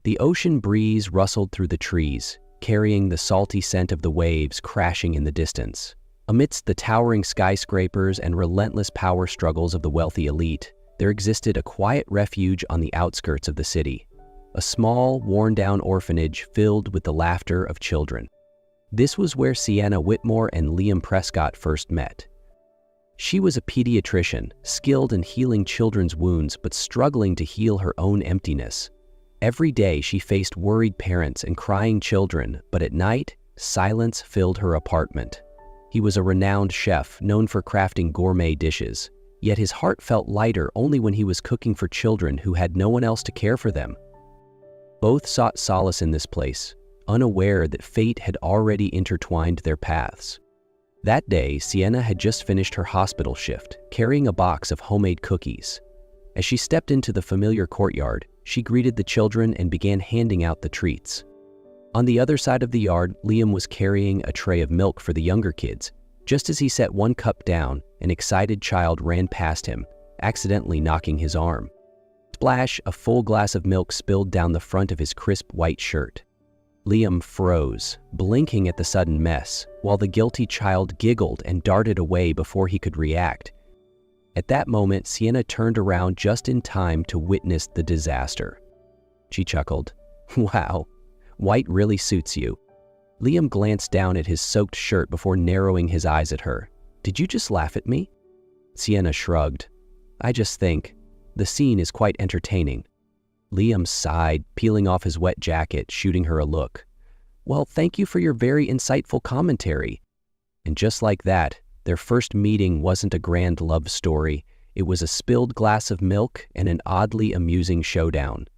The ocean breeze rustled through the trees, carrying the salty scent of the waves crashing in the distance. Amidst the towering skyscrapers and relentless power struggles of the wealthy elite, there existed a quiet refuge on the outskirts of the city, a small, worn-down orphanage filled with the laughter of children. This was where Sienna Whitmore and Liam Prescott first met. She was a pediatrician, skilled in healing children's wounds but struggling to heal her own emptiness. Every day she faced worried parents and crying children, but at night, silence filled her apartment. He was a renowned chef known for crafting gourmet dishes, yet his heart felt lighter only when he was cooking for children who had no one else to care for them. Both sought solace in this place, unaware that fate had already intertwined their paths. That day, Sienna had just finished her hospital shift, carrying a box of homemade cookies. As she stepped into the familiar courtyard, she greeted the children and began handing out the treats. On the other side of the yard, Liam was carrying a tray of milk for the younger kids. Just as he set one cup down, an excited child ran past him, accidentally knocking his arm. Splash, a full glass of milk spilled down the front of his crisp white shirt. Liam froze, blinking at the sudden mess, while the guilty child giggled and darted away before he could react. At that moment, Sienna turned around just in time to witness the disaster. She chuckled. "Wow, white really suits you." Liam glanced down at his soaked shirt before narrowing his eyes at her. "Did you just laugh at me?" Sienna shrugged. "I just think the scene is quite entertaining." Liam sighed, peeling off his wet jacket, shooting her a look. "Well, thank you for your very insightful commentary." And just like that, their first meeting wasn't a grand love story. It was a spilled glass of milk and an oddly amusing showdown.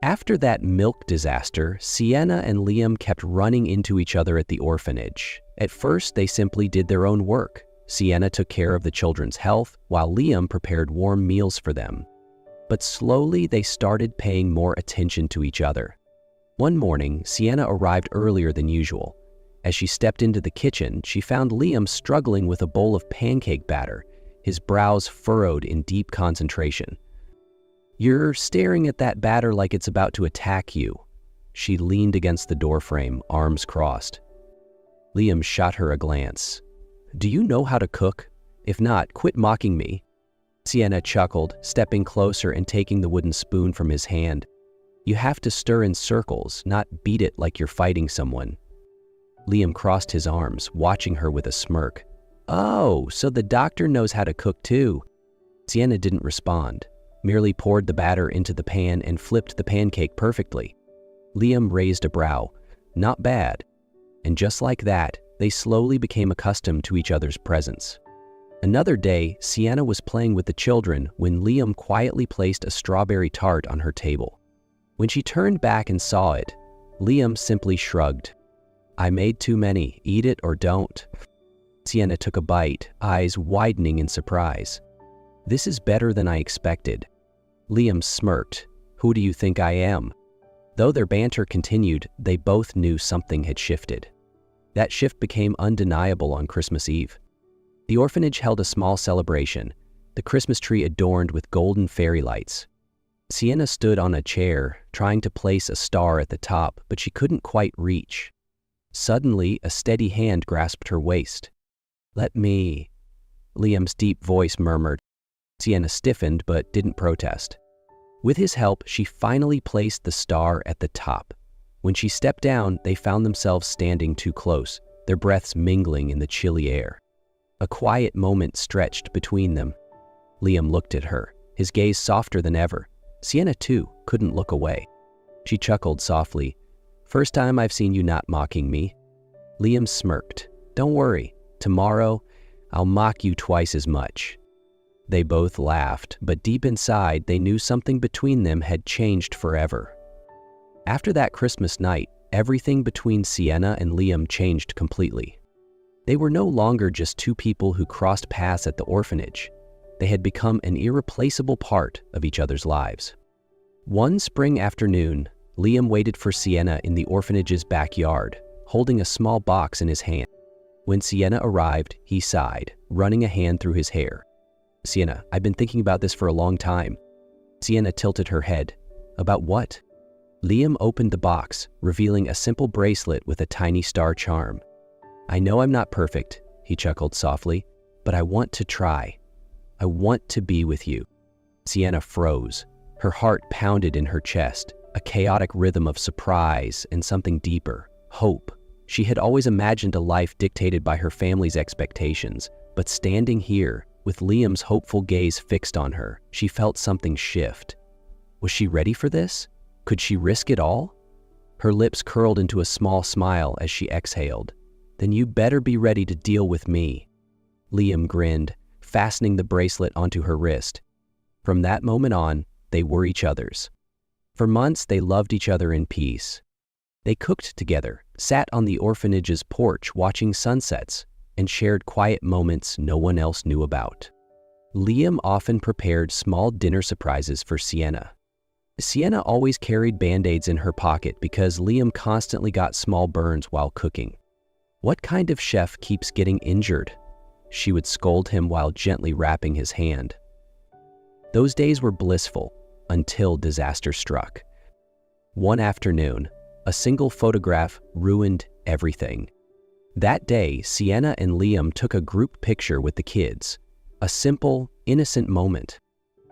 After that milk disaster, Sienna and Liam kept running into each other at the orphanage. At first, they simply did their own work. Sienna took care of the children's health, while Liam prepared warm meals for them. But slowly, they started paying more attention to each other. One morning, Sienna arrived earlier than usual. As she stepped into the kitchen, she found Liam struggling with a bowl of pancake batter, his brows furrowed in deep concentration. "You're staring at that batter like it's about to attack you." She leaned against the doorframe, arms crossed. Liam shot her a glance. "Do you know how to cook? If not, quit mocking me." Sienna chuckled, stepping closer and taking the wooden spoon from his hand. "You have to stir in circles, not beat it like you're fighting someone." Liam crossed his arms, watching her with a smirk. "Oh, so the doctor knows how to cook too." Sienna didn't respond, merely poured the batter into the pan and flipped the pancake perfectly. Liam raised a brow. "Not bad." And just like that, they slowly became accustomed to each other's presence. Another day, Sienna was playing with the children when Liam quietly placed a strawberry tart on her table. When she turned back and saw it, Liam simply shrugged. "I made too many. Eat it or don't." Sienna took a bite, eyes widening in surprise. "This is better than I expected." Liam smirked. "Who do you think I am?" Though their banter continued, they both knew something had shifted. That shift became undeniable on Christmas Eve. The orphanage held a small celebration, the Christmas tree adorned with golden fairy lights. Sienna stood on a chair, trying to place a star at the top, but she couldn't quite reach. Suddenly, a steady hand grasped her waist. "Let me," Liam's deep voice murmured. Sienna stiffened but didn't protest. With his help, she finally placed the star at the top. When she stepped down, they found themselves standing too close, their breaths mingling in the chilly air. A quiet moment stretched between them. Liam looked at her, his gaze softer than ever. Sienna, too, couldn't look away. She chuckled softly. "First time I've seen you not mocking me." Liam smirked. "Don't worry, tomorrow I'll mock you twice as much." They both laughed, but deep inside they knew something between them had changed forever. After that Christmas night, everything between Sienna and Liam changed completely. They were no longer just two people who crossed paths at the orphanage. They had become an irreplaceable part of each other's lives. One spring afternoon, Liam waited for Sienna in the orphanage's backyard, holding a small box in his hand. When Sienna arrived, he sighed, running a hand through his hair. "Sienna, I've been thinking about this for a long time." Sienna tilted her head. "About what?" Liam opened the box, revealing a simple bracelet with a tiny star charm. "I know I'm not perfect," he chuckled softly, "but I want to try. I want to be with you." Sienna froze. Her heart pounded in her chest, a chaotic rhythm of surprise and something deeper, hope. She had always imagined a life dictated by her family's expectations, but standing here, with Liam's hopeful gaze fixed on her, she felt something shift. Was she ready for this? Could she risk it all? Her lips curled into a small smile as she exhaled. "Then you better be ready to deal with me." Liam grinned, fastening the bracelet onto her wrist. From that moment on, they were each other's. For months, they loved each other in peace. They cooked together, sat on the orphanage's porch watching sunsets, and shared quiet moments no one else knew about. Liam often prepared small dinner surprises for Sienna. Sienna always carried Band-Aids in her pocket because Liam constantly got small burns while cooking. "What kind of chef keeps getting injured?" she would scold him while gently wrapping his hand. Those days were blissful until disaster struck. One afternoon, a single photograph ruined everything. That day, Sienna and Liam took a group picture with the kids, a simple, innocent moment.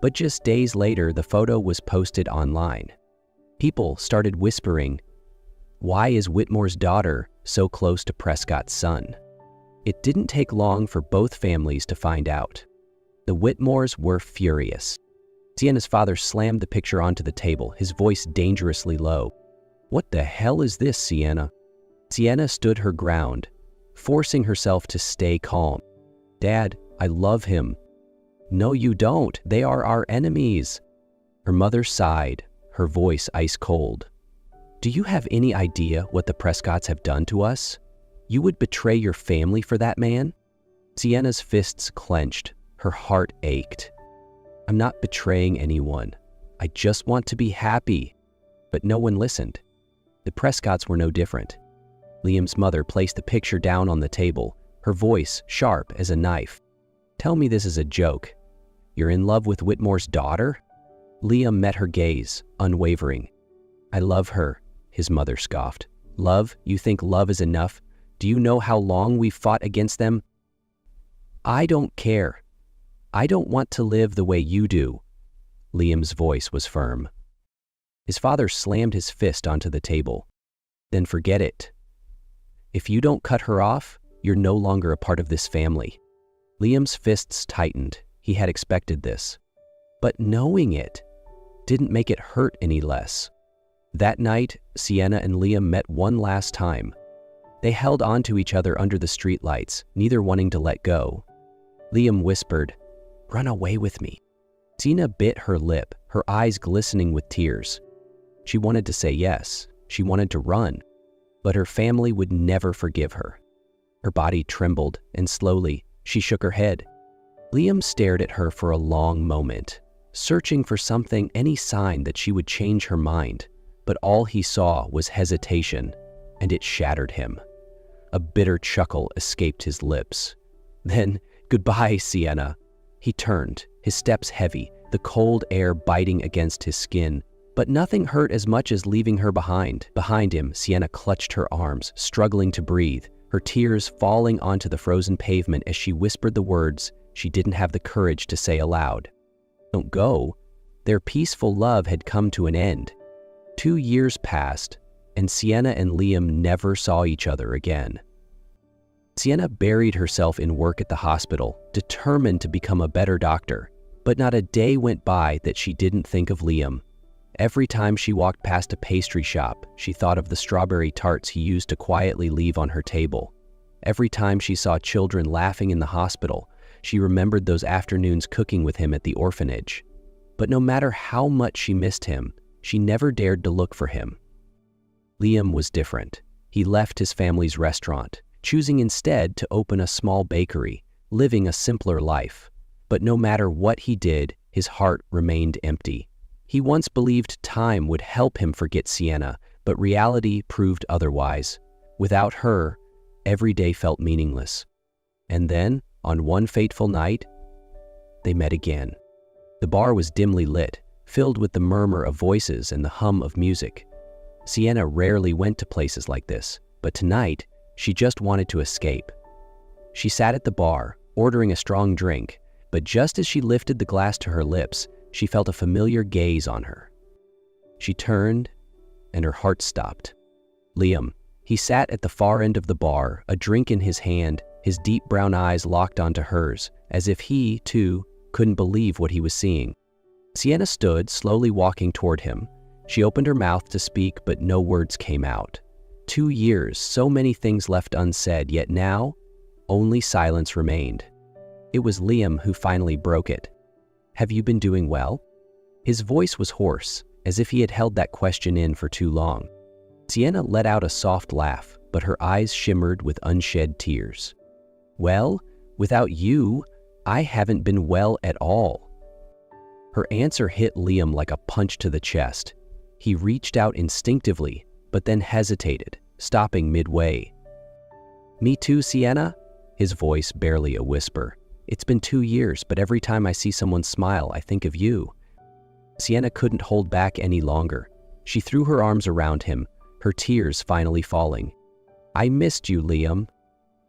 But just days later, the photo was posted online. People started whispering, "Why is Whitmore's daughter so close to Prescott's son?" It didn't take long for both families to find out. The Whitmores were furious. Sienna's father slammed the picture onto the table, his voice dangerously low. "What the hell is this, Sienna?" Sienna stood her ground, forcing herself to stay calm. "Dad, I love him." "No, you don't. They are our enemies." Her mother sighed, her voice ice cold. "Do you have any idea what the Prescotts have done to us? You would betray your family for that man?" Sienna's fists clenched, her heart ached. "I'm not betraying anyone. I just want to be happy." But no one listened. The Prescotts were no different. Liam's mother placed the picture down on the table, her voice sharp as a knife. "Tell me this is a joke. You're in love with Whitmore's daughter?" Liam met her gaze, unwavering. "I love her," his mother scoffed. "Love? You think love is enough? Do you know how long we've fought against them?" "I don't care. I don't want to live the way you do." Liam's voice was firm. His father slammed his fist onto the table. "Then forget it. If you don't cut her off, you're no longer a part of this family." Liam's fists tightened. He had expected this. But knowing it didn't make it hurt any less. That night, Sienna and Liam met one last time. They held on to each other under the streetlights, neither wanting to let go. Liam whispered, "Run away with me." Sienna bit her lip, her eyes glistening with tears. She wanted to say yes. She wanted to run. But her family would never forgive her. Her body trembled, and slowly, she shook her head. Liam stared at her for a long moment, searching for something, any sign that she would change her mind. But all he saw was hesitation, and it shattered him. A bitter chuckle escaped his lips. Then, "Goodbye, Sienna." He turned, his steps heavy, the cold air biting against his skin. But nothing hurt as much as leaving her behind. Behind him, Sienna clutched her arms, struggling to breathe, her tears falling onto the frozen pavement as she whispered the words she didn't have the courage to say aloud. "Don't go." Their peaceful love had come to an end. 2 years passed, and Sienna and Liam never saw each other again. Sienna buried herself in work at the hospital, determined to become a better doctor. But not a day went by that she didn't think of Liam. Every time she walked past a pastry shop, she thought of the strawberry tarts he used to quietly leave on her table. Every time she saw children laughing in the hospital, she remembered those afternoons cooking with him at the orphanage. But no matter how much she missed him, she never dared to look for him. Liam was different. He left his family's restaurant, choosing instead to open a small bakery, living a simpler life. But no matter what he did, his heart remained empty. He once believed time would help him forget Sienna, but reality proved otherwise. Without her, every day felt meaningless. And then, on one fateful night, they met again. The bar was dimly lit, filled with the murmur of voices and the hum of music. Sienna rarely went to places like this, but tonight, she just wanted to escape. She sat at the bar, ordering a strong drink, but just as she lifted the glass to her lips, she felt a familiar gaze on her. She turned, and her heart stopped. Liam. He sat at the far end of the bar, a drink in his hand, his deep brown eyes locked onto hers, as if he, too, couldn't believe what he was seeing. Sienna stood, slowly walking toward him. She opened her mouth to speak, but no words came out. 2 years, so many things left unsaid, yet now, only silence remained. It was Liam who finally broke it. "Have you been doing well?" His voice was hoarse, as if he had held that question in for too long. Sienna let out a soft laugh, but her eyes shimmered with unshed tears. "Well, without you, I haven't been well at all." Her answer hit Liam like a punch to the chest. He reached out instinctively, but then hesitated, stopping midway. "Me too, Sienna?" His voice barely a whisper. "It's been 2 years, but every time I see someone smile, I think of you." Sienna couldn't hold back any longer. She threw her arms around him, her tears finally falling. "I missed you, Liam."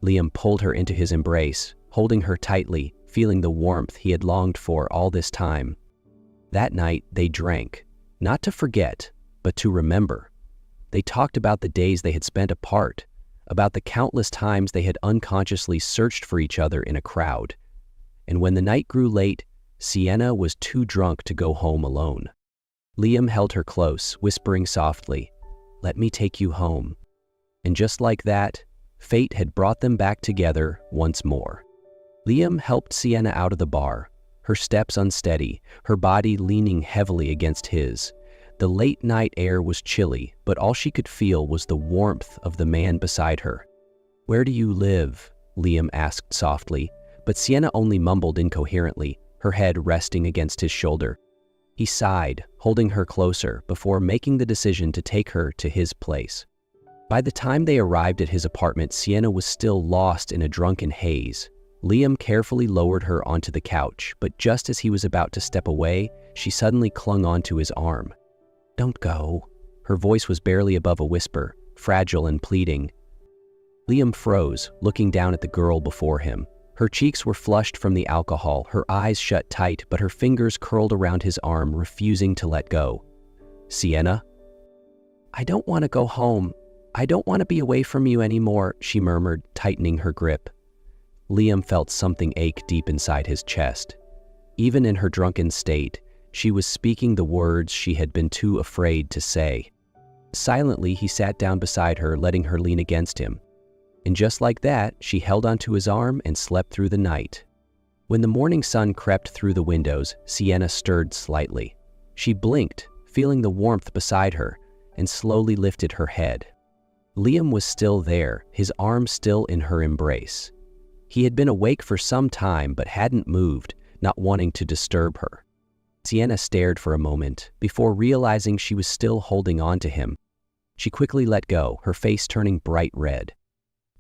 Liam pulled her into his embrace, holding her tightly, feeling the warmth he had longed for all this time. That night, they drank, not to forget, but to remember. They talked about the days they had spent apart, about the countless times they had unconsciously searched for each other in a crowd. And when the night grew late, Sienna was too drunk to go home alone. Liam held her close, whispering softly, "Let me take you home." And just like that, fate had brought them back together once more. Liam helped Sienna out of the bar, her steps unsteady, her body leaning heavily against his. The late night air was chilly, but all she could feel was the warmth of the man beside her. "Where do you live?" Liam asked softly, but Sienna only mumbled incoherently, her head resting against his shoulder. He sighed, holding her closer before making the decision to take her to his place. By the time they arrived at his apartment, Sienna was still lost in a drunken haze. Liam carefully lowered her onto the couch, but just as he was about to step away, she suddenly clung onto his arm. "Don't go." Her voice was barely above a whisper, fragile and pleading. Liam froze, looking down at the girl before him. Her cheeks were flushed from the alcohol, her eyes shut tight, but her fingers curled around his arm, refusing to let go. "Sienna?" "I don't want to go home. I don't want to be away from you anymore," she murmured, tightening her grip. Liam felt something ache deep inside his chest. Even in her drunken state, she was speaking the words she had been too afraid to say. Silently, he sat down beside her, letting her lean against him. And just like that, she held onto his arm and slept through the night. When the morning sun crept through the windows, Sienna stirred slightly. She blinked, feeling the warmth beside her, and slowly lifted her head. Liam was still there, his arm still in her embrace. He had been awake for some time but hadn't moved, not wanting to disturb her. Sienna stared for a moment, before realizing she was still holding on to him. She quickly let go, her face turning bright red.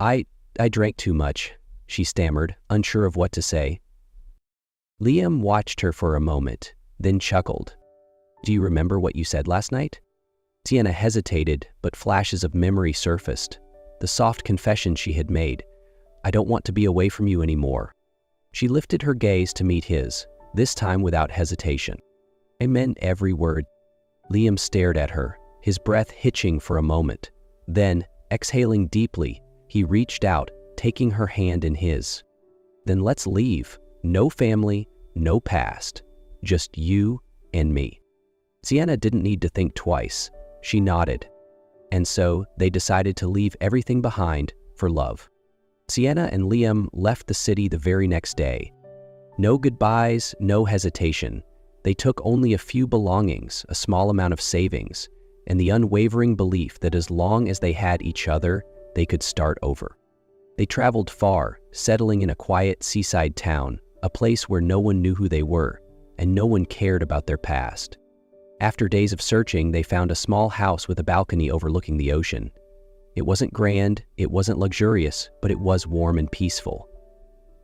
I drank too much," she stammered, unsure of what to say. Liam watched her for a moment, then chuckled. "Do you remember what you said last night?" Sienna hesitated, but flashes of memory surfaced. The soft confession she had made. "I don't want to be away from you anymore." She lifted her gaze to meet his, this time without hesitation. "I meant every word." Liam stared at her, his breath hitching for a moment. Then, exhaling deeply, he reached out, taking her hand in his. "Then let's leave. No family, no past. Just you and me." Sienna didn't need to think twice. She nodded. And so, they decided to leave everything behind for love. Sienna and Liam left the city the very next day. No goodbyes, no hesitation. They took only a few belongings, a small amount of savings, and the unwavering belief that as long as they had each other, they could start over. They traveled far, settling in a quiet seaside town, a place where no one knew who they were, and no one cared about their past. After days of searching, they found a small house with a balcony overlooking the ocean. It wasn't grand, it wasn't luxurious, but it was warm and peaceful.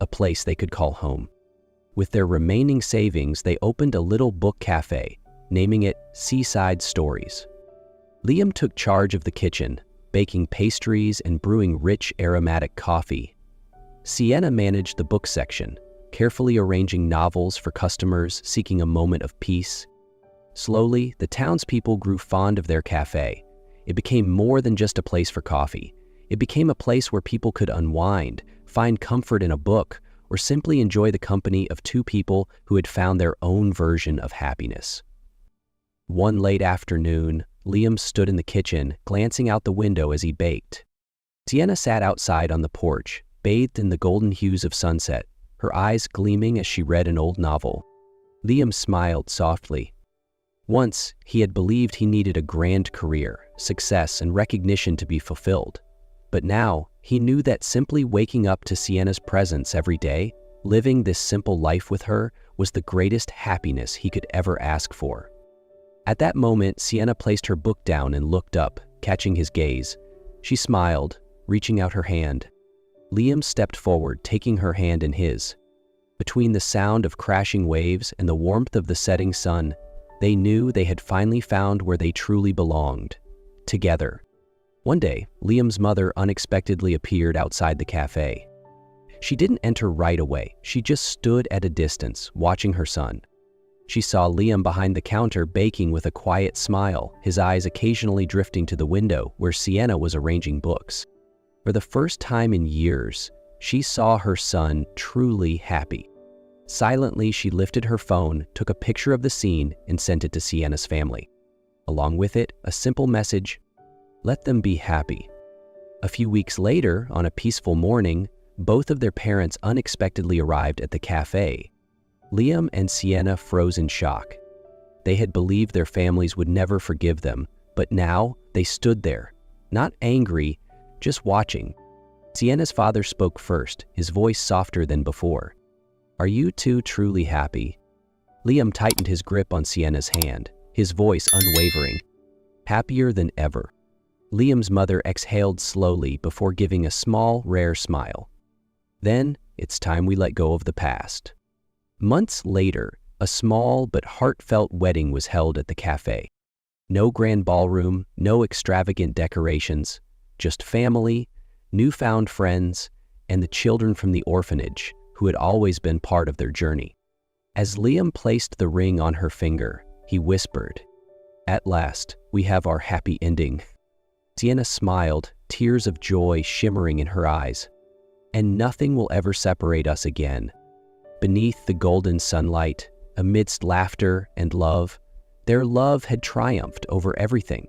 A place they could call home. With their remaining savings, they opened a little book cafe, naming it Seaside Stories. Liam took charge of the kitchen, baking pastries and brewing rich, aromatic coffee. Sienna managed the book section, carefully arranging novels for customers seeking a moment of peace. Slowly, the townspeople grew fond of their cafe. It became more than just a place for coffee. It became a place where people could unwind, find comfort in a book, or simply enjoy the company of two people who had found their own version of happiness. One late afternoon, Liam stood in the kitchen, glancing out the window as he baked. Sienna sat outside on the porch, bathed in the golden hues of sunset, her eyes gleaming as she read an old novel. Liam smiled softly. Once, he had believed he needed a grand career, success, and recognition to be fulfilled. But now, he knew that simply waking up to Sienna's presence every day, living this simple life with her, was the greatest happiness he could ever ask for. At that moment, Sienna placed her book down and looked up, catching his gaze. She smiled, reaching out her hand. Liam stepped forward, taking her hand in his. Between the sound of crashing waves and the warmth of the setting sun, they knew they had finally found where they truly belonged, together. One day, Liam's mother unexpectedly appeared outside the cafe. She didn't enter right away. She just stood at a distance, watching her son. She saw Liam behind the counter baking with a quiet smile, his eyes occasionally drifting to the window where Sienna was arranging books. For the first time in years, she saw her son truly happy. Silently, she lifted her phone, took a picture of the scene, and sent it to Sienna's family. Along with it, a simple message: let them be happy. A few weeks later, on a peaceful morning, both of their parents unexpectedly arrived at the cafe. Liam and Sienna froze in shock. They had believed their families would never forgive them, but now they stood there, not angry, just watching. Sienna's father spoke first, his voice softer than before. "Are you two truly happy?" Liam tightened his grip on Sienna's hand, his voice unwavering. "Happier than ever." Liam's mother exhaled slowly before giving a small, rare smile. "Then, it's time we let go of the past." Months later, a small but heartfelt wedding was held at the cafe. No grand ballroom, no extravagant decorations, just family, newfound friends, and the children from the orphanage who had always been part of their journey. As Liam placed the ring on her finger, he whispered, "At last, we have our happy ending." Sienna smiled, tears of joy shimmering in her eyes. "And nothing will ever separate us again." Beneath the golden sunlight, amidst laughter and love, their love had triumphed over everything.